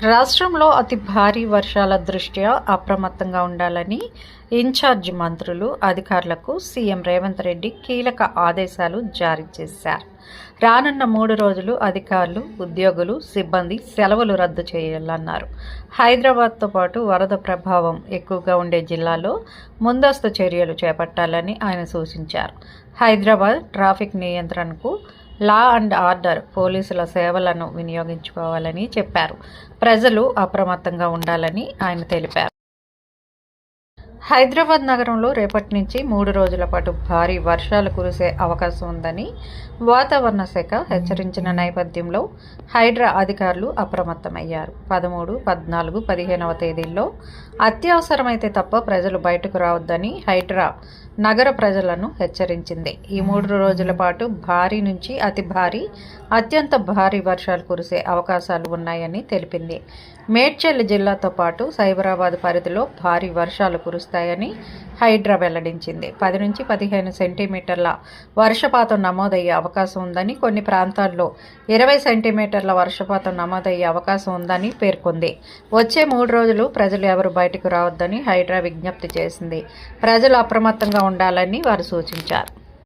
రాష్ట్రంలో అతి భారీ వర్షాల దృష్ట్యా అప్రమత్తంగా ఉండాలని ఇన్ఛార్జి మంత్రులు, అధికారులకు సీఎం రేవంత్ రెడ్డి కీలక ఆదేశాలు జారీ చేశారు. రానున్న 3 రోజులు అధికారులు, ఉద్యోగులు, సిబ్బంది సెలవులు రద్దు చేయాలన్నారు. హైదరాబాద్తో పాటు వరద ప్రభావం ఎక్కువగా ఉండే జిల్లాల్లో ముందస్తు చర్యలు చేపట్టాలని ఆయన సూచించారు. హైదరాబాద్ ట్రాఫిక్ నియంత్రణకు లా అండ్ ఆర్డర్ పోలీసుల సేవలను వినియోగించుకోవాలని చెప్పారు. ప్రజలు అప్రమత్తంగా ఉండాలని ఆయన తెలిపారు. హైదరాబాద్ నగరంలో రేపటి నుంచి 3 రోజుల పాటు భారీ వర్షాలు కురిసే అవకాశం ఉందని వాతావరణ శాఖ హెచ్చరించిన నేపథ్యంలో హైడ్రా అధికారులు అప్రమత్తమయ్యారు. 13, 14, 15వ తేదీల్లో అత్యవసరమైతే తప్ప ప్రజలు బయటకు రావద్దని హైడ్రా నగర ప్రజలను హెచ్చరించింది. ఈ 3 రోజుల పాటు భారీ నుంచి అతి భారీ, అత్యంత భారీ వర్షాలు కురిసే అవకాశాలు ఉన్నాయని తెలిపింది. మేడ్చల్ జిల్లాతో పాటు సైబరాబాద్ పరిధిలో భారీ వర్షాలు కురుస్తాయని హైడ్రా వెల్లడించింది. 10 నుంచి 15 సెంటీమీటర్ల వర్షపాతం నమోదయ్యే అవకాశం ఉందని, కొన్ని ప్రాంతాల్లో 20 సెంటీమీటర్ల వర్షపాతం నమోదయ్యే అవకాశం ఉందని పేర్కొంది. వచ్చే 3 రోజులు ప్రజలు ఎవరు బయటకు రావద్దని హైడ్రా విజ్ఞప్తి చేసింది. ప్రజలు అప్రమత్తంగా ఉండాలని వారు సూచించారు.